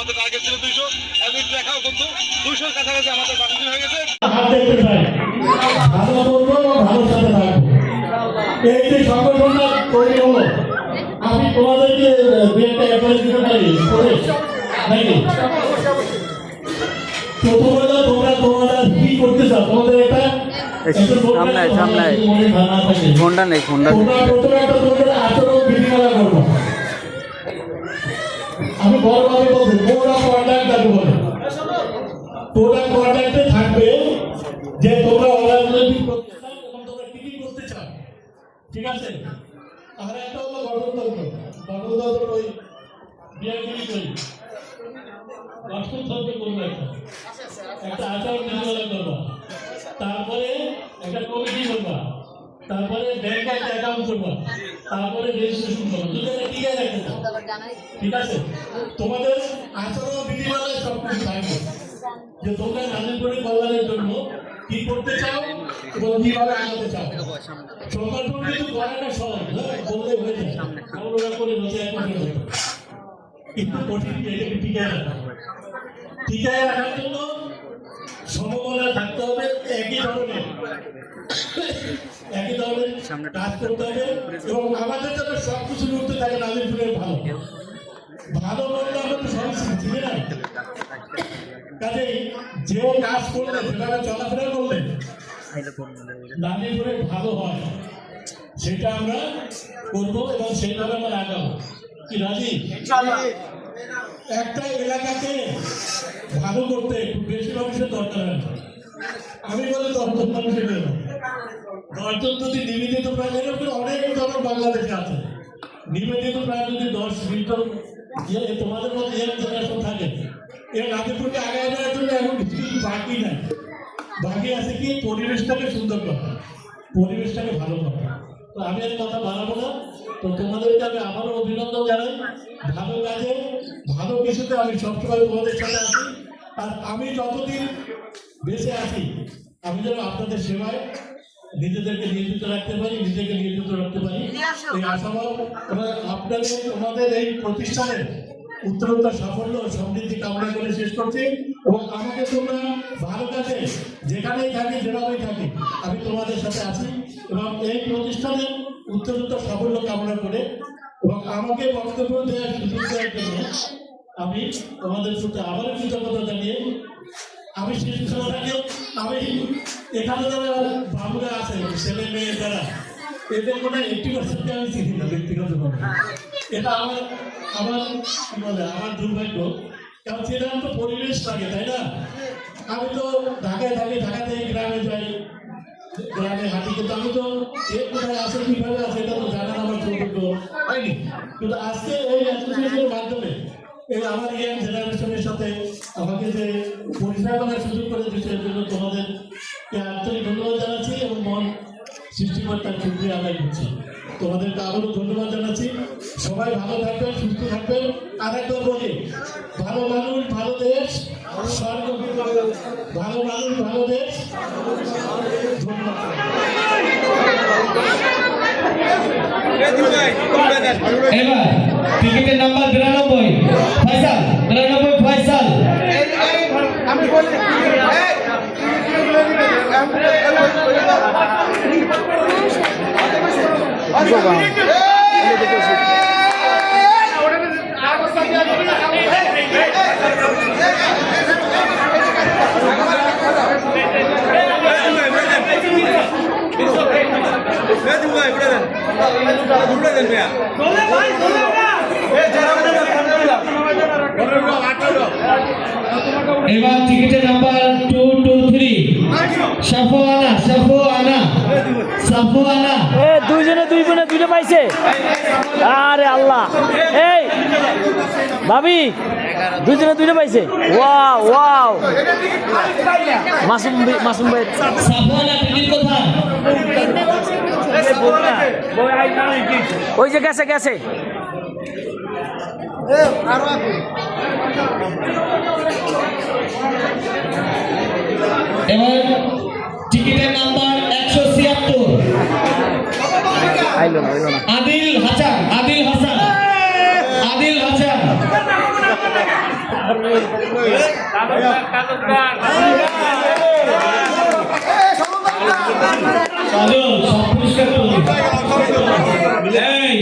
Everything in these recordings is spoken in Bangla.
আমাদের টার্গেট ছিল 200, আমি দেখাও কিন্তু 200 কাছাকাছি আমাদের বাকি হয়ে গেছে। ভালো বলবো, ভালো সাথে থাকবো। এই যে সংগঠনটা তৈরি হলো, আমি তোমাদেরকে দু একটা অ্যাডভাইস দিতে পারি নাকি? প্রথমত তোমরা কি করতে চাও, তোমাদের এটা ফোনটা নেই, ফোনটা তোমরা প্রথমে একটা তোমাদের আচরণ বিধিমালা করবো। আমি বড়ভাবে বলছি, কোড অফ কন্ডাক্ট যাকে বলে, কোড অফ কন্ডাক্টে থাকবে যে তোমরা অরাজনৈতিক প্রতিষ্ঠান এবং তোমরা কি কি করতে চাও, ঠিক আছে? আর একটা হলো গণতন্ত্র ওই বিআইডি করি রাষ্ট্রতন্ত্র করবো, একটা আচরণ বিধিমালা করবো, তারপরে একটা কমিটি করবা, তারপরে ব্যাংক অ্যাকাউন্ট করবা, তারপরে রেজিস্ট্রেশন করবা। দুটো ঠিক আছে, ঠিক আছে? তোমাদের আচরণ বিধিমালায় সবকিছু থাকবে যে তোমরা নাজিরপুরের কল্যাণের জন্য কি করতে চাও এবং কিভাবে আগাতে চাও। সংগঠন কিন্তু করে না সহজ, বললে হয়ে যায়, আমরা করে বসে একটু কঠিন, এটাকে টিকায় রাখার জন্য সমবলা থাকতে হবে, একই ধরনের কাজ করতে হবে এবং আমাদের যাতে সবকিছু উঠতে থাকে নাজিরপুরের ভালো বলতে আমরা তো সংস্কৃতি চিনি না। কাজেই যে কাজ করলে, যেভাবে চলাফেরা করলে নাজিরপুরের ভালো হয় সেটা আমরা করবো এবং সেইভাবে আমরা আগাবো। কি রাজি? একটা এলাকাকে ভালো করতে একটু বেশি মানুষের দরকার হয় না। আমি বলি 10 মানুষের জন্য 10 যদি নিবেদিত প্রায়, এরকম অনেক ধরনের বাংলাদেশে আছে নিবেদিত প্রায় যদি 10-20 জন তোমাদের মধ্যে এক জেনারেশন থাকে, এর নাজিরপুরকে আগায় যাওয়ার জন্য এখন কিছু বাকি নাই। বাকি আছে কি পরিবেশটাকে সুন্দর করা, পরিবেশটাকে ভালো করা। তো আমি আর কথা বাড়াবো না। তো তোমাদেরকে আমি আবারও অভিনন্দন জানাই, ভালো কাজে ভালো কিছুতে আমি সবসময় তোমাদের সাথে আছি। আর আমি যতদিন বেঁচে আছি আমি যেন আপনাদের সেবায় নিজেদেরকে নিয়োজিত রাখতে পারি, নিজেকে নিয়োজিত রাখতে পারি, এই আশাবাদ এবং তোমাদের এই প্রতিষ্ঠানের উত্তরোত্তর সাফল্য সমৃদ্ধি কামনা করে শেষ করছি। এবং আমাকে তোমরা ভালো কাজে যেখানেই থাকি, যেভাবেই থাকি, আমি তোমাদের সাথে আছি এবং এই প্রতিষ্ঠানের উত্তরোত্তর সাফল্য কামনা করে এবং আমাকে বক্তব্য দেওয়ার সুযোগ দেওয়ার জন্য আমি তোমাদের সাথে আবারও কৃতজ্ঞতা জানিয়ে আমি শেষ করাটাকে আমি এখানে যারা বাবুরা আছে, ছেলে মেয়ে যারা, এদের মনে 80% আমি চিনি না ব্যক্তিগতভাবে। এটা আমার কি বলে, আমার দুর্ভাগ্য, কারণ সেরকম তো পরিবেশ লাগে, তাই না? আমি তো ঢাকায় থাকি, ঢাকাতে গ্রামে যাই, গ্রামে হাঁটি, কিন্তু আমি তো এর কোথায় আছে, কিভাবে আছে এটা তো জানার আমার সৌভাগ্য হয়নি। কিন্তু আজকে এই অ্যাসোসিয়েশনের মাধ্যমে এই আমার ইয়াং জেনারেশনের সাথে আমাকে যে পরিচয় করার সুযোগ করে দিচ্ছে, এর জন্য তোমাদেরকে আন্তরিক ধন্যবাদ জানাচ্ছি এবং মন সৃষ্টিকর্তার শুকরিয়া আদায় করছি। তোমাদেরকে আবারও ধন্যবাদ জানাচ্ছি। সবাই ভালো থাকবেন, সুস্থ থাকবেন। আর একবার বলি, ভালো মানুষ ভালো দেশ, ভালো মানুষ ভালো দেশ। ধন্যবাদ। এবার টিকিটের নাম্বার 92 ফয়সাল, 92 ফয়সাল। আমি বলি এবার টিকিটের নাম্বার 223 সাফওয়ানা। দুইজনে দুই বোনে দুইটা পাইছে। আরে আল্লাহ, এই ভাবি দুইজনে দুইটা পাইছে। ওয়াও ওয়াও, মাসুম ভাই সাফওয়ানা টিকিট কোথায়? ওই যে গেছে গেছে। এবার টিকিটের নাম্বার 176 আদিল হাসান। কাজল সব পরিষ্কার করুন। এই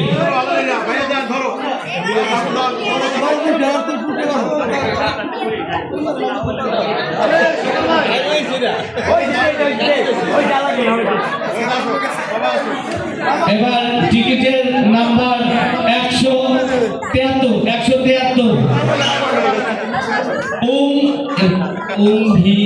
এবার টিকিটের নাম্বার 173 ভি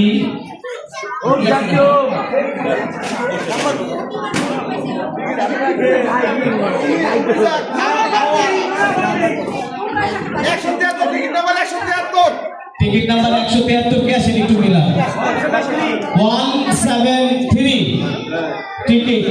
টিকিট নাম্বার 173 কে আসেন একটু মিলা 173 টিকিট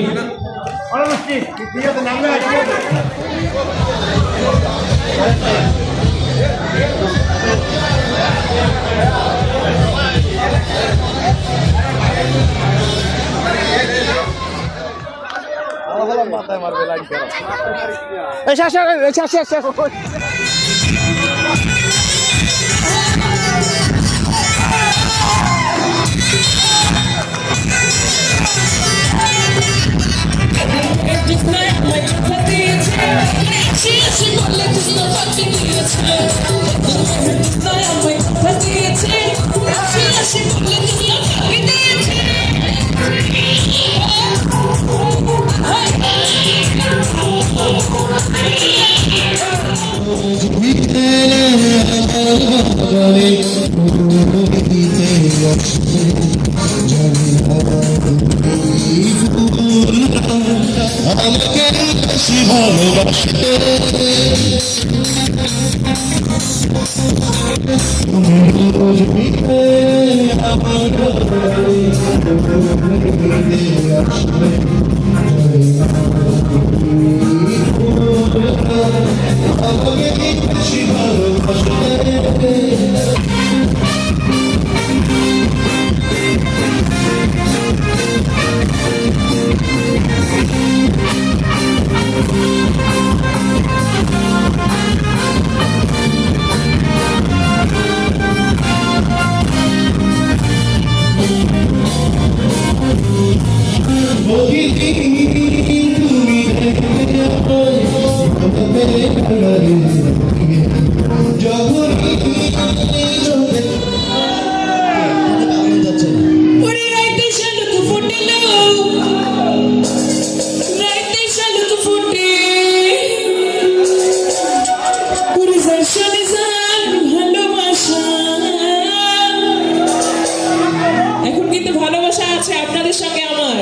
এখন কিন্তু ভালোবাসা আছে আপনাদের সঙ্গে আমার,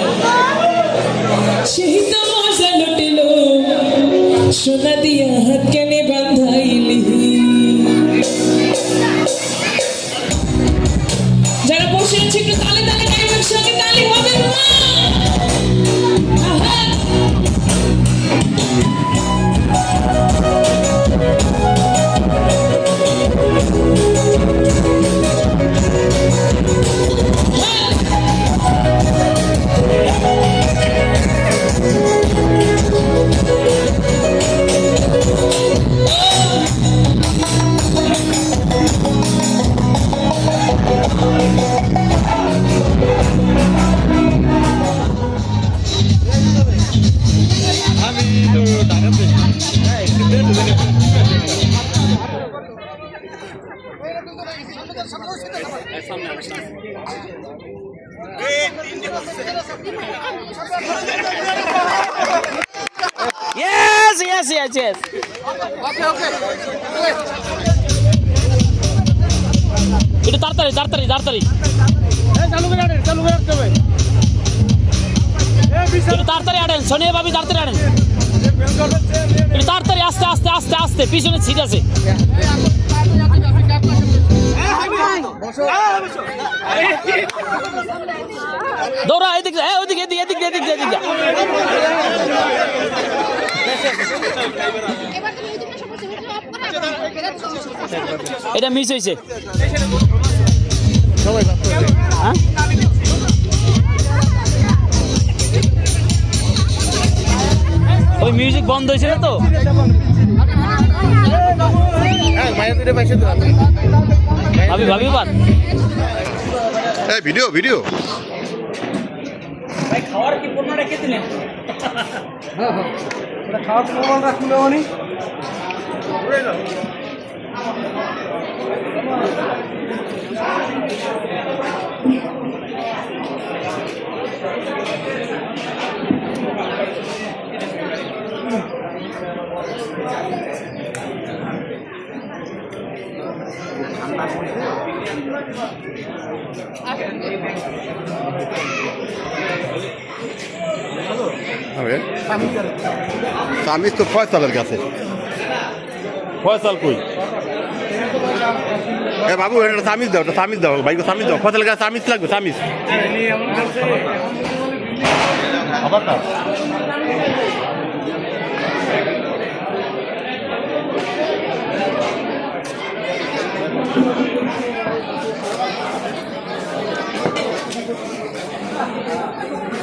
সেই তো মজা লুটিল সোনা দিয়া হাত কেনে বাঁধাইলি। যারা বসে আছে একটু তালে তালে গাইবেন, সঙ্গে তালি হবে না। Yes, yes, yes, yes. একটু তাড়াতাড়ি তাড়াতাড়ি তাড়াতাড়ি একটু তাড়াতাড়ি আনেন, সোনিয়া ভাবি তাড়াতাড়ি আনেন, একটু তাড়াতাড়ি আস্তে আস্তে আস্তে আস্তে, পিছনে সিট আছে। দৌড়া এদিকে, ওইদিকে এদিকে এদিকে এদিকে এদিকে। এটা মিস হয়েছে। ওই মিউজিক বন্ধ হয়েছে না তো। ভাবি ভাবি বাদ এই ভিডিও ভিডিও ভাই খাওয়ার কি পণ্য রেখে দিলেন খাওয়ার প্রমাণ রাখলে অনেক তামিজ তো ফয়সালের কাছে ফয়সাল কই এ বাবু এটা তামিজ দাও ভাই তামিজ দাও ফয়সালের কাছে তামিজ লাগবে তামিজ আবার না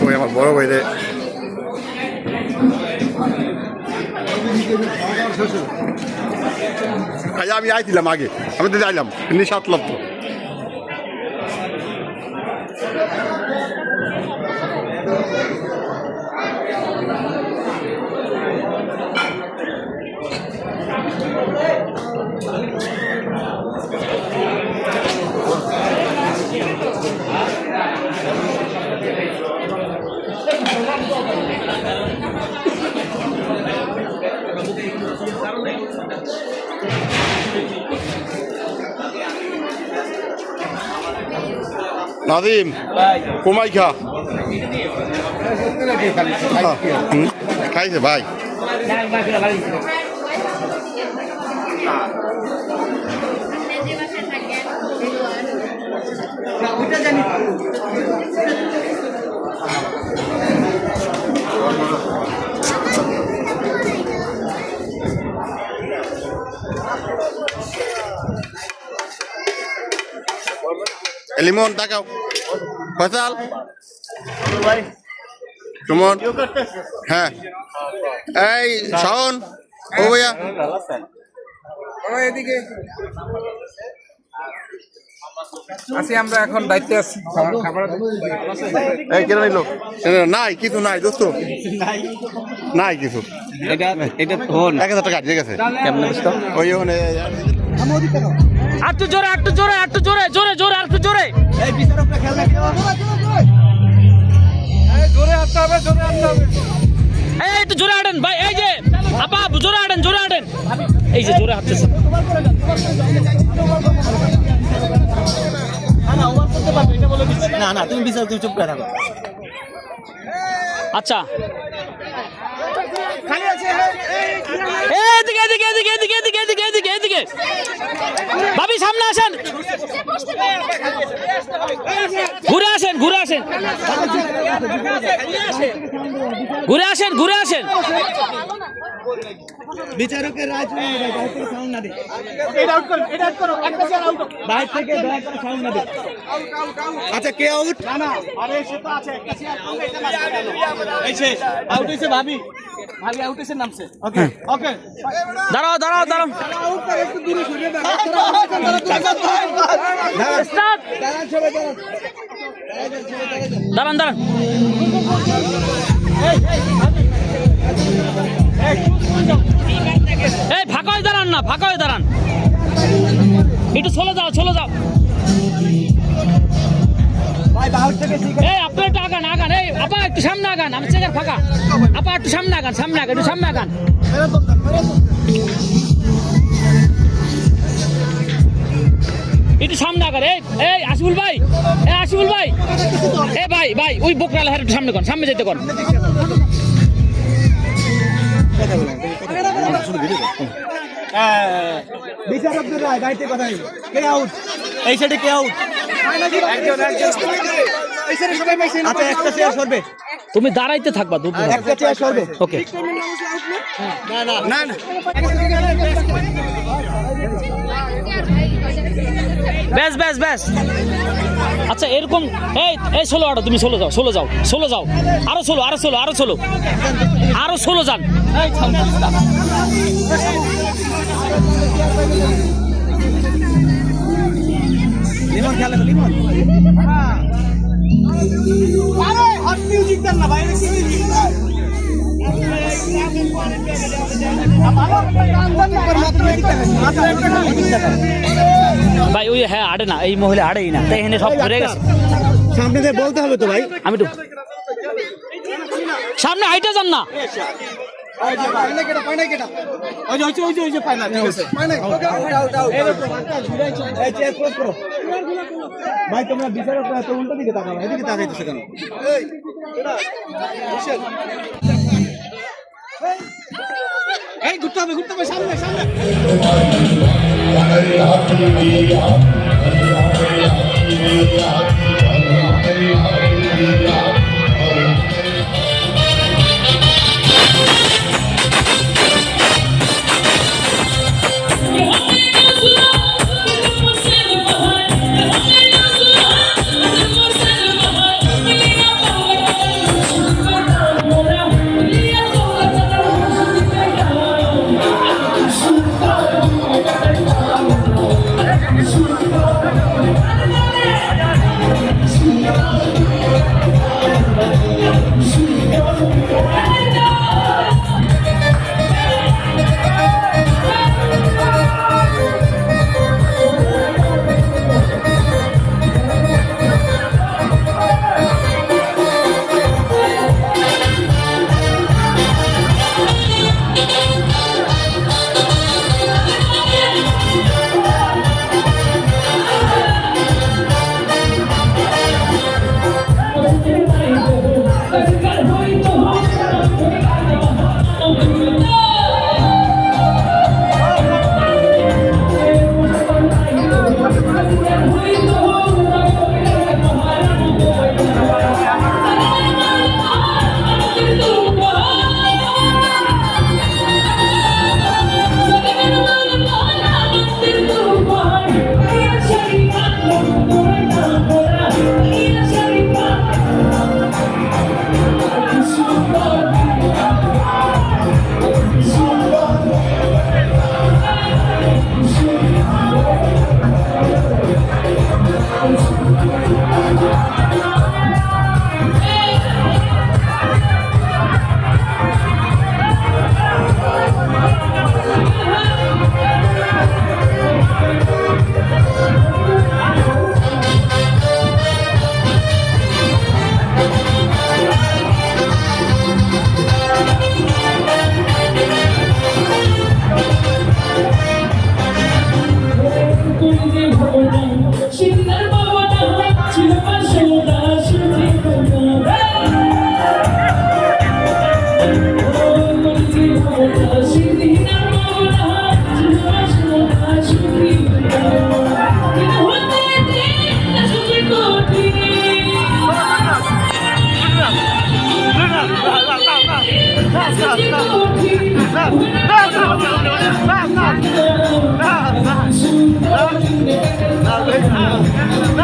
ওই আমার বড় ভাই রে আমি আইছিলাম আগে আমি তো যাইলাম এমনি 7 লক্ষ নাদিম কমাই খা খাইছে ভাই লিমন তাকাও ফয়সাল সুমন হ্যাঁ এই শাওন ও ভাইয়া এদিকে আছি আমরা এখন দায়িত্বে আছি এই কেন নিল নাই কিছু নাই দোস্ত নাই কিছু এটা ফোন 1000 টাকা ঠিক আছে কেমনে বুঝতো ওই ওখানে একটু জোরে একটু জোরে একটু জোরে জোরে জোরে একটু জোরে এই একটু জোরে হাঁটেন ভাই এই যে আপা জোরে হাঁটেন এই যে জোরে হাঁটতেছে না তুমি বিচার তুমি চুপ করে থাকো আচ্ছা এদিকে এদিকে এদিকে এদিকে এদিকে এদিকে এদিকে এদিকে ভাবি সামনে আসেন ঘুরে আসেন ঘুরে আসেন ঘুরে আসেন ঘুরে আসেন বিচারকের রাজ সাউন্ড না দে এটা আউট করো একটা চেয়ার আউট বাইরে থেকে দয়া করে সাউন্ড না দে আচ্ছা কে আউট না আরে সে তো আছে একটা চেয়ার এই সে আউট হইছে ভাবি আউট হইছে নামছে ওকে ওকে দাঁড়াও দাঁড়াও দাঁড়াও স্টপ দাঁড়ান দাঁড়ান এই ফাঁকা হয়ে দাঁড়ান না ফাঁকা হয়ে দাঁড়ান একটু চলে যাও এই আপনার একটু আগান আগান এই আপা একটু সামনে আগান আমি চেকার ফাঁকা আপা একটু সামনে আগান একটু সামনে আগান একটু সামনে আগান এই আশিফুল ভাই এ ভাই ওই বকরাল হার একটু সামনে কর সামনে যেতে কর বিচারকদের রায় বাইতে কথা কে আউট এই সাইডে কে আউট এই সাইডে সবাই পাইছে আচ্ছা একটা চেয়ার সরবে তুমি দাঁড়াইতে থাকবা দুধ একটা চেয়ার সরবে ওকে না ব্যাস আচ্ছা এরকম এই ষোলো আটো তুমি ষোলো যাও আরো ষোলো যান লিমন খেলে তো লিমন আরে হট মিউজিক দেন না বাইরে কি মিউজিক ভাই ওই হ্যাঁ আড়ে না এই মহিলা আড়েই না তাই এখানে সব ঘুরে গেছে সামনে থেকে বলতে হবে তো ভাই আমি তো সামনে হাইটে যান না ভাই তোমরা বিচার উল্টো দিকে তাকাও এদিকে তাকাইতেছো কেন এই ঘুরতে হবে সামনে সামনে না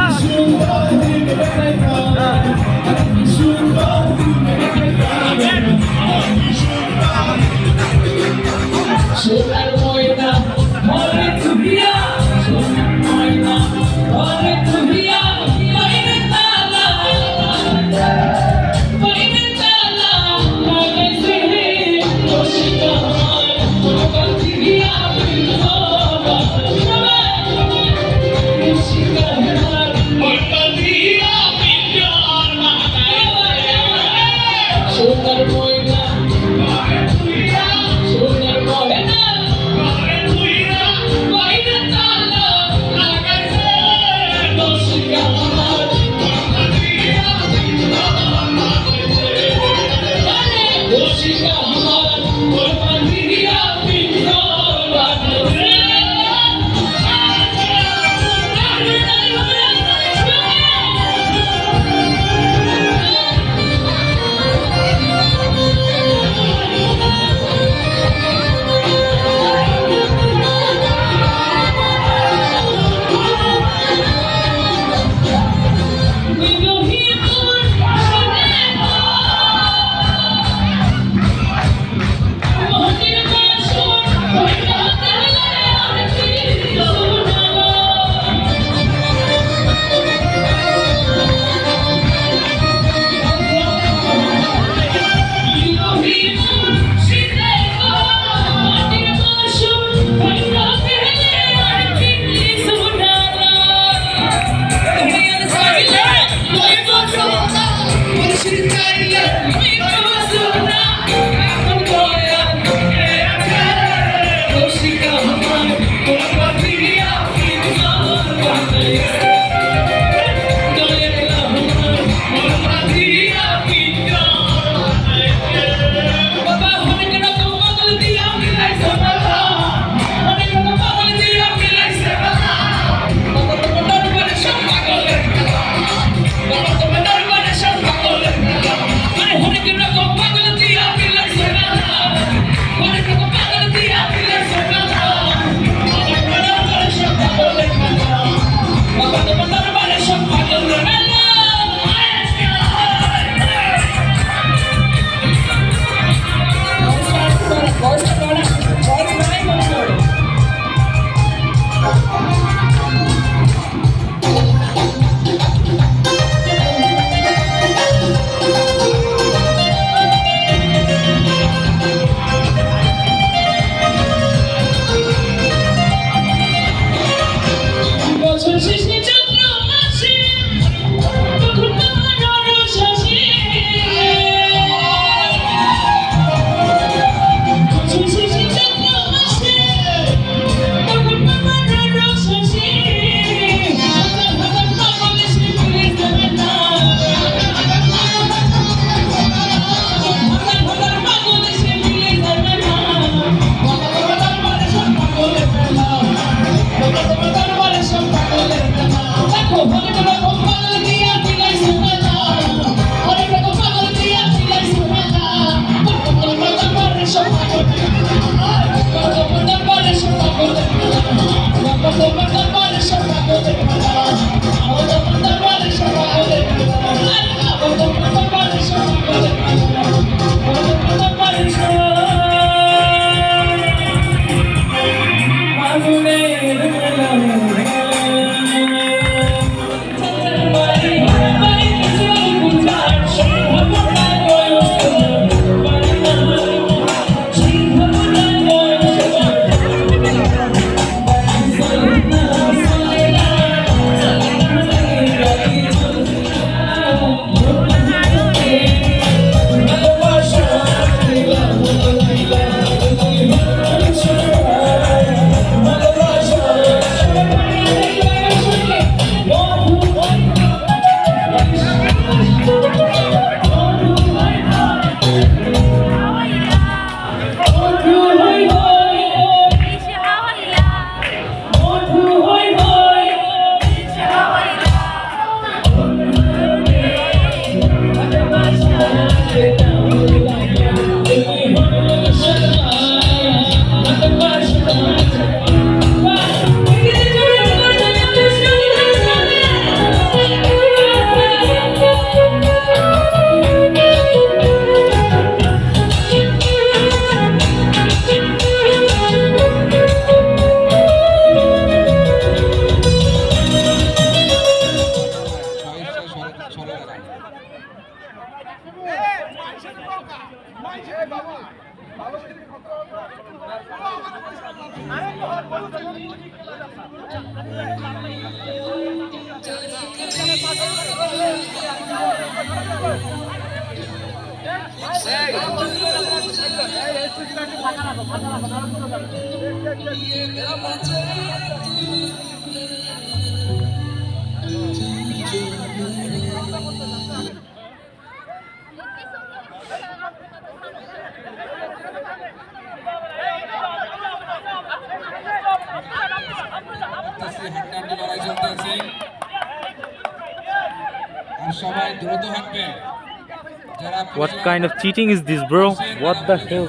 What kind of cheating is this, bro? What the hell?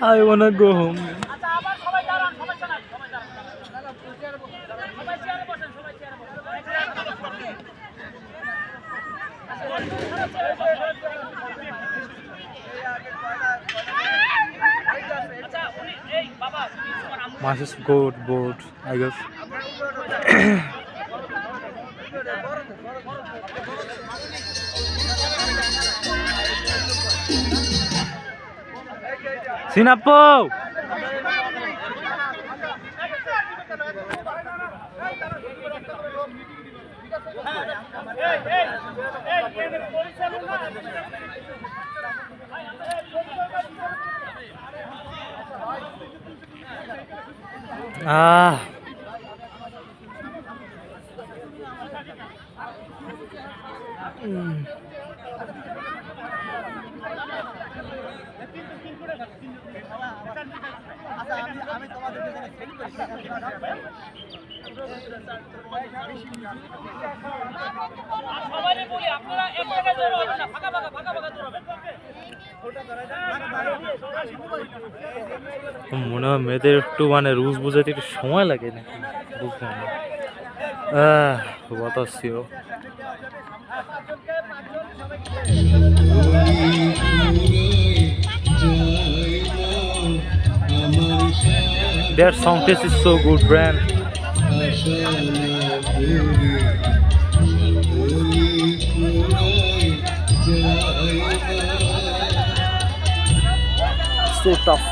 I wanna go home. Must is good board, I guess. Sinapo! Ah. মনে হয় মেয়েদের একটু মানে রুলস বুঝাইতে একটু সময় লাগে নাকি বুঝলাম না। বাতাসিও Their song taste is so good, Brand. So tough.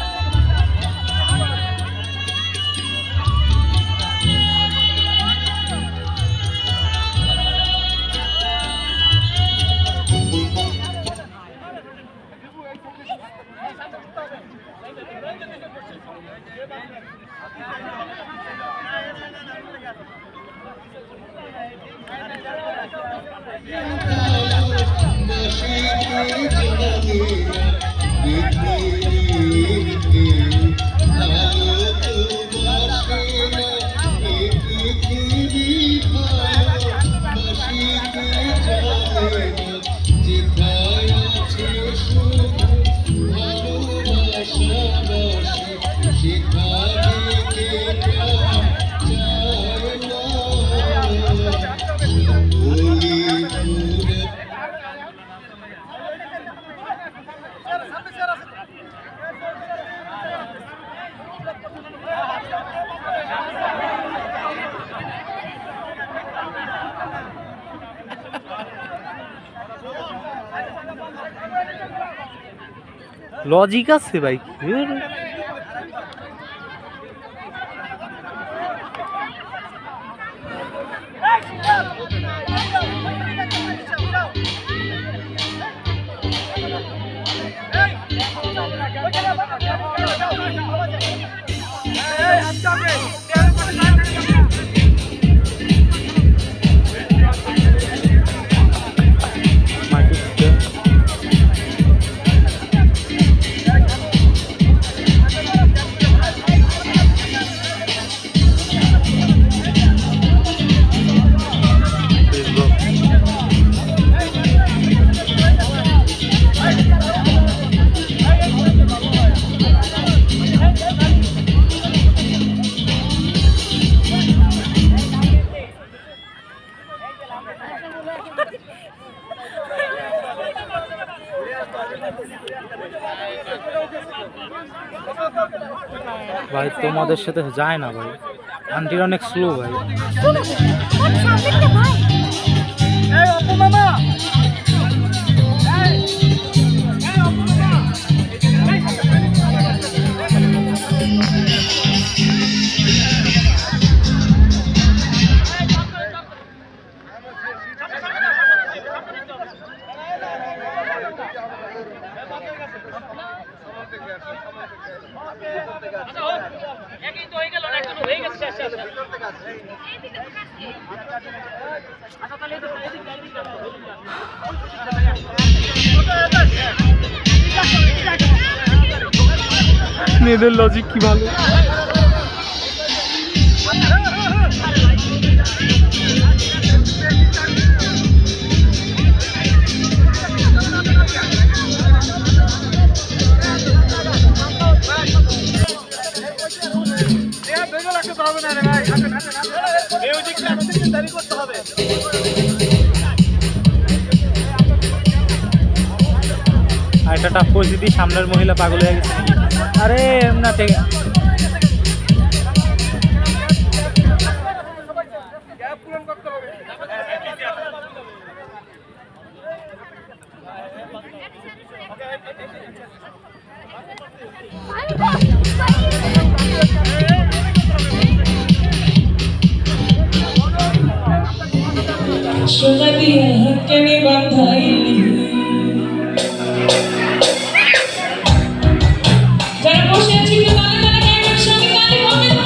Logic আছে ভাই। ভাই তোমাদের সাথে যায় না ভাই, আন্টির অনেক স্লো ভাই। মেয়েদের লজিক কি ভালো। আর একটা টাফ পরিস্থিতি, সামনের মহিলা পাগল হয়ে গেছে। আরে না ঠিক সোনা দিয়া হাত কেনে বাঁধাইলি যারা বসে আছি একটু তালে তালে গাইবেন সঙ্গে তালি হবে না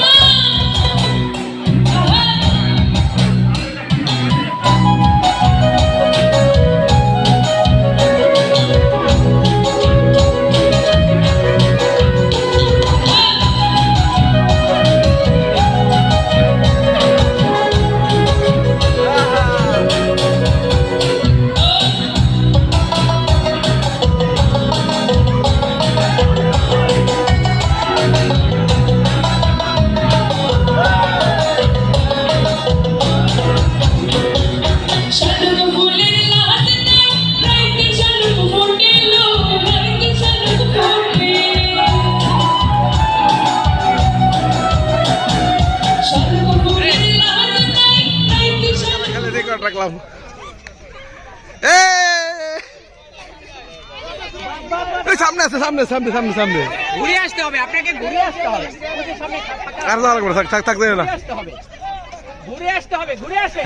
রাখলাম সামনে আছে সামনে সামনে সামনে সামনে ঘুরে আসতে হবে আপনাকে ঘুরে আসতে হবে আর যাওয়া লাগবে থাক থাক থাক না ঘুরে আসতে হবে ঘুরে আসে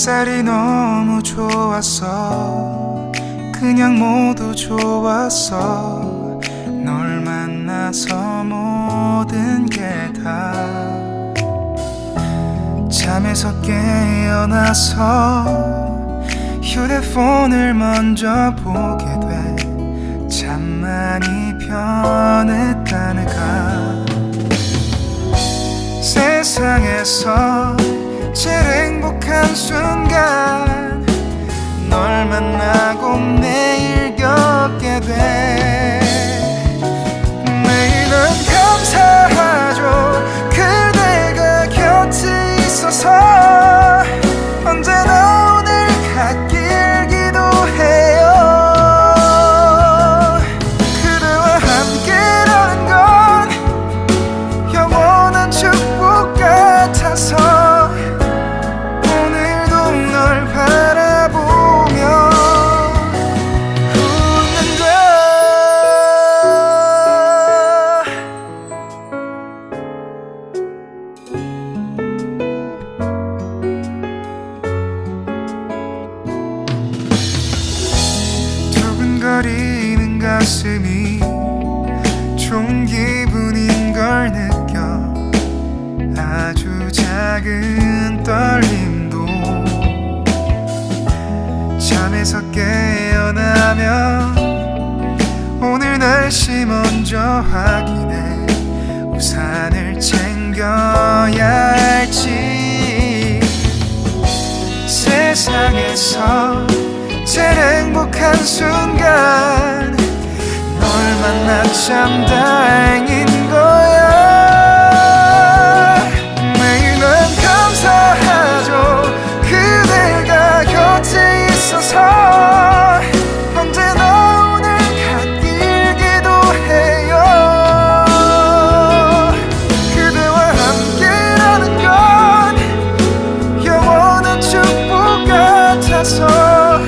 햇살이 너무 좋았어 그냥 모두 좋았어 널 만나서 모든 게 다 잠에서 깨어나서 휴대폰을 먼저 보게 돼 참 많이 변했다는가 세상에서 제일 행복한 순간 널 만나고 매일 겪게 돼 매일은 감사하죠 그대가 곁에 있어서 언제나 오늘 갓길 기도해요 그대와 함께라는 건 영원한 축복 같아서 두근거리는 가슴이 좋은 기분인 걸 느껴 아주 작은 떨림도 잠에서 깨어나면 오늘 날씨 먼저 확인해 우산을 챙겨야 할지 세상에서 제일 행복한 순간 널 만나 참 다행인 거야 매일 난 감사하죠 그대가 곁에 있어서 언제나 오늘 갓길 기도해요 그대와 함께라는 건 영원한 축복 같아서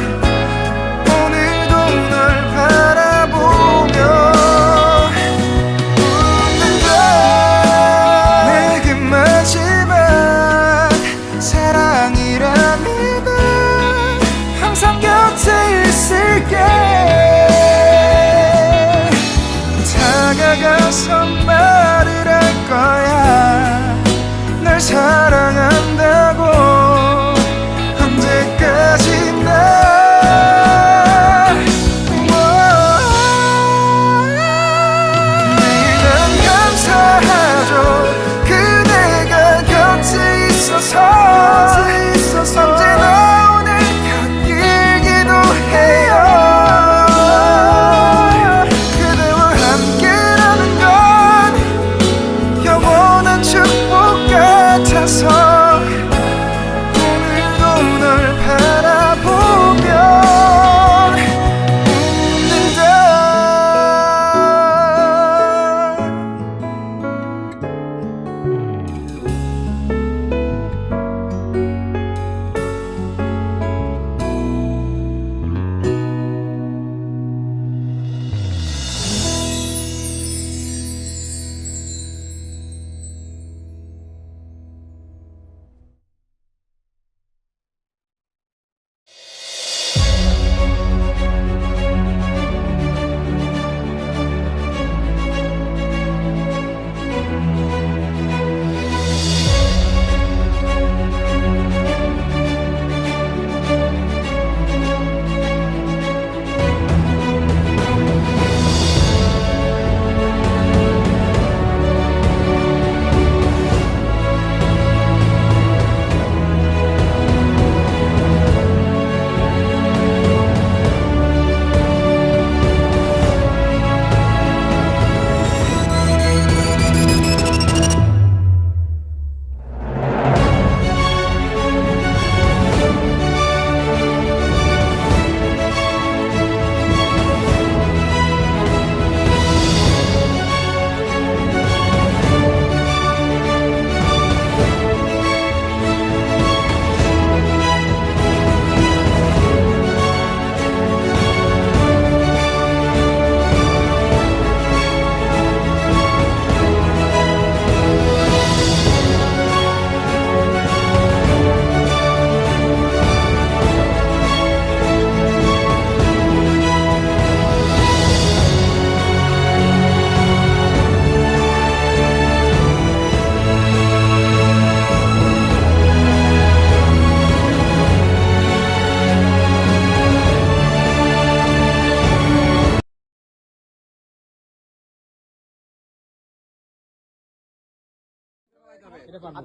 다가가서 말을 할 거야 널 사랑한다고 언제까지나 매일 난 감사하죠 그대가 এটা পারবো